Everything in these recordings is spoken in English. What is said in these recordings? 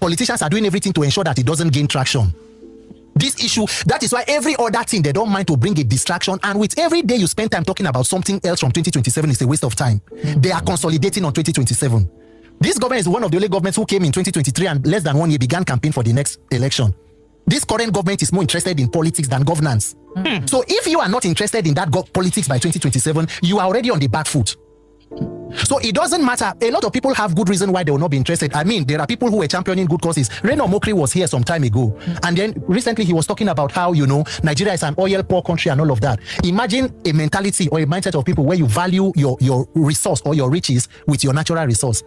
politicians are doing everything to ensure that it doesn't gain traction. This issue, that is why every other thing they don't mind to bring a distraction, and with every day you spend time talking about something else from 2027 is a waste of time. They are consolidating on 2027. This government is one of the only governments who came in 2023 and less than 1 year began campaign for the next election. This current government is more interested in politics than governance. So if you are not interested in that politics by 2027, you are already on the back foot. So it doesn't matter. A lot of people have good reason why they will not be interested. I mean, there are people who are championing good causes. Reno Omokri was here some time ago. And then recently he was talking about how, Nigeria is an oil poor country and all of that. Imagine a mentality or a mindset of people where you value your resource or your riches with your natural resource.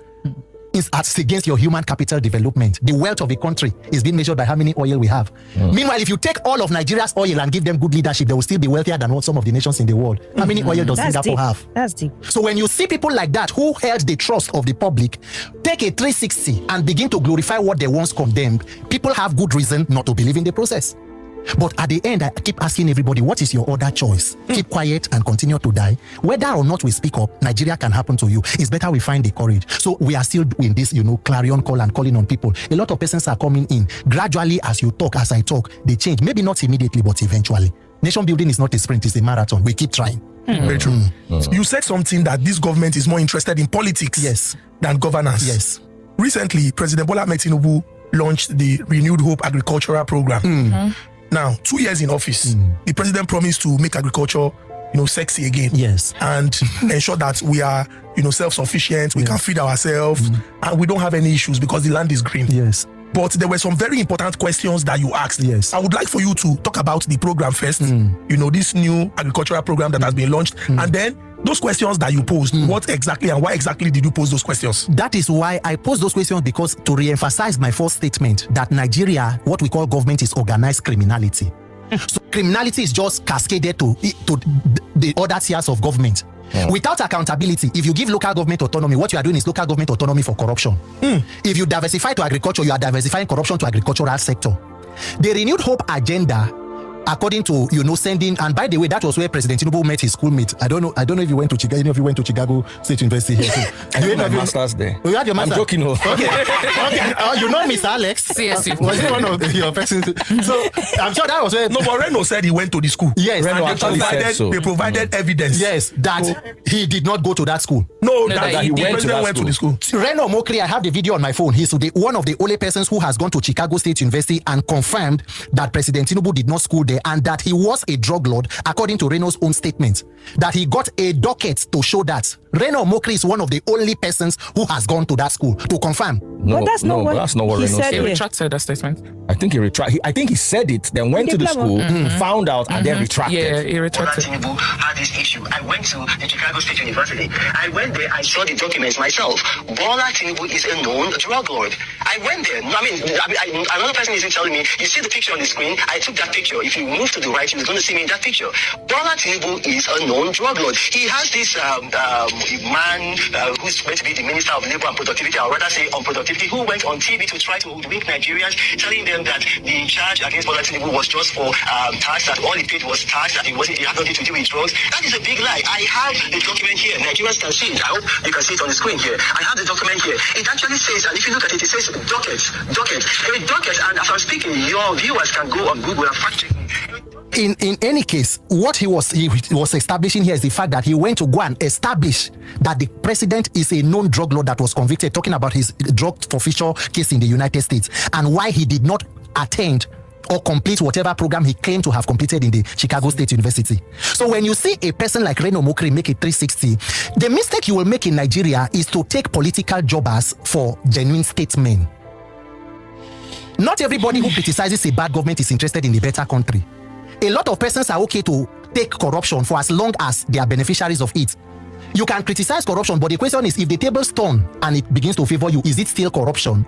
It's against your human capital development. The wealth of a country is being measured by how many oil we have. Meanwhile, if you take all of Nigeria's oil and give them good leadership, they will still be wealthier than some of the nations in the world. How many oil does Singapore have? That's deep. So when you see people like that who held the trust of the public take a 360 and begin to glorify what they once condemned, people have good reason not to believe in the process. But at the end, I keep asking everybody, what is your other choice? Keep quiet and continue to die. Whether or not we speak up, Nigeria can happen to you. It's better we find the courage. So we are still doing this, clarion call and calling on people. A lot of persons are coming in. Gradually, as you talk, as I talk, they change. Maybe not immediately, but eventually. Nation building is not a sprint, it's a marathon. We keep trying. Very true. You said something that this government is more interested in politics than governance. Yes. Recently, President Bola Ahmed Tinubu launched the Renewed Hope Agricultural Program. Now, 2 years in office, the president promised to make agriculture, sexy again. Yes. And ensure that we are, self-sufficient, we can feed ourselves, and we don't have any issues because the land is green. Yes. But there were some very important questions that you asked. Yes. I would like for you to talk about the program first, this new agricultural program that has been launched, and then those questions that you posed, what exactly and why exactly did you pose those questions? That is why I pose those questions, because to re-emphasize my first statement that Nigeria, what we call government, is organized criminality. So criminality is just cascaded to the other tiers of government. Without accountability, if you give local government autonomy, what you are doing is local government autonomy for corruption. If you diversify to agriculture, you are diversifying corruption to agricultural sector. The Renewed Hope agenda, according to sending, and by the way, that was where President Tinubu met his schoolmate. I don't know if you went to Chicago. Any of you went to Chicago State University here too? I had my master's there. Oh, you had your master's? I'm joking. Okay. Oh, you know Mr. Alex? CSU. Was he one of your persons? So I'm sure that was where. No, but Reno said he went to the school. Yes, Reno they provided evidence. Yes, that he did not go to that school. No, that he went to the school. Reno Omokri, I have the video on my phone. He's one of the only persons who has gone to Chicago State University and confirmed that President Tinubu did not school there and that he was a drug lord, according to Reno's own statement. That he got a docket to show that. Reno Omokri is one of the only persons who has gone to that school to confirm. But that's not what Reno said. He retracted that statement. I think he said it, then went to the school, found out, and then retracted. Yeah, he retracted. Bola Tinubu had this issue. I went to the Chicago State University. I went there, I saw the documents myself. Bola Tinubu is a known drug lord. I went there. Another person is telling me, you see the picture on the screen? I took that picture. If you move to the right, you're going to see me in that picture. Bola Tinubu is a known drug lord. He has this man who's going to be the Minister of Labor and Productivity, or rather say unproductivity, who went on TV to try to hoodwink Nigerians, telling them that the charge against Bola Tinubu was just for tax, that all he paid was tax, that it had nothing to do with drugs. That is a big lie. I have the document here. Nigerians can see it. I hope you can see it on the screen here. I have the document here. It actually says, and if you look at it, it says docket. And as I'm speaking, your viewers can go on Google and fact check me. In any case, what he was establishing here is the fact that he went to go and establish that the president is a known drug lord that was convicted, talking about his drug forfeiture case in the United States, and why he did not attend or complete whatever program he claimed to have completed in the Chicago State University. So when you see a person like Reno Omokri make a 360, the mistake you will make in Nigeria is to take political jobbers for genuine statesmen. Not everybody who criticizes a bad government is interested in a better country. A lot of persons are okay to take corruption for as long as they are beneficiaries of it. You can criticize corruption, but the question is, if the tables turn and it begins to favor you, is it still corruption?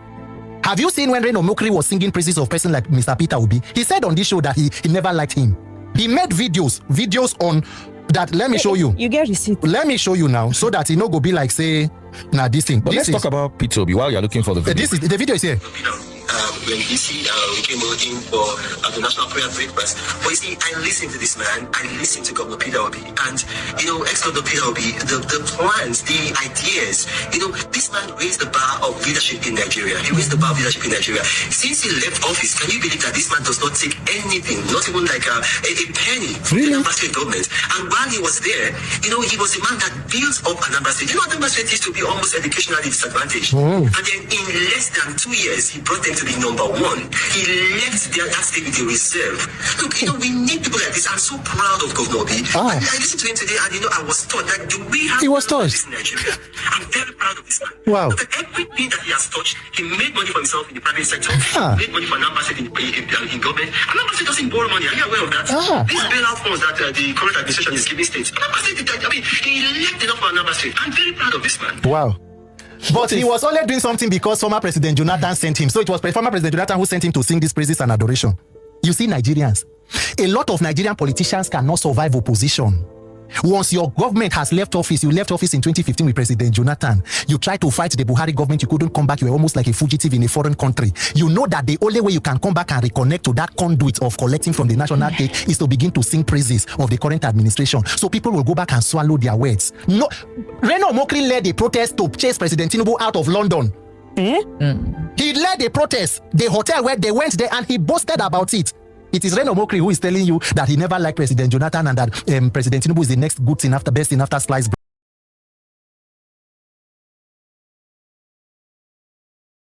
Have you seen when Reno Omokri was singing praises of a person like Mr. Peter Obi? He said on this show that he never liked him. He made videos on that. Let me show you. You get receipt. Let me show you now, so that it no go be like say, this thing. But let's talk about Peter Obi while you're looking for the video. The video is here. when he came in for the National Prayer Breakfast. But you see, I listened to this man. I listened to Governor Peter Obi, and ex-Governor Peter Obi, the plans, the ideas. This man raised the bar of leadership in Nigeria. He raised the bar of leadership in Nigeria. Since he left office, can you believe that this man does not take anything, not even like a penny from the Anambra State government? And while he was there, he was a man that built up Anambra State. Anambra State used to be almost educationally disadvantaged. And then in less than 2 years, he brought them to be number one. He left that state with a reserve. Look, we need people like this. I'm so proud of Governor Obi. I listened to him today, and I was taught that do we have this in Nigeria? I'm very proud of this man. Wow. Look at everything that he has touched. He made money for himself in the private sector. He made money for Anambra State in government. Anambra State doesn't borrow money. Are you aware of that? These bailout funds that the current administration is giving states. Anambra State, he left enough for Anambra State. I'm very proud of this man. Wow. But he was only doing something because former President Jonathan sent him. So it was former President Jonathan who sent him to sing these praises and adoration. You see, Nigerians, a lot of Nigerian politicians cannot survive opposition. Once your government has left office, you left office in 2015 with President Jonathan. You tried to fight the Buhari government, you couldn't come back. You were almost like a fugitive in a foreign country. You know that the only way you can come back and reconnect to that conduit of collecting from the national cake is to begin to sing praises of the current administration. So people will go back and swallow their words. No, Reno Omokri led a protest to chase President Tinubu out of London. He led a protest. The hotel where they went there and he boasted about it. It is Reno Omokri who is telling you that he never liked President Jonathan and that President Tinubu is the next good thing after best thing after sliced bread.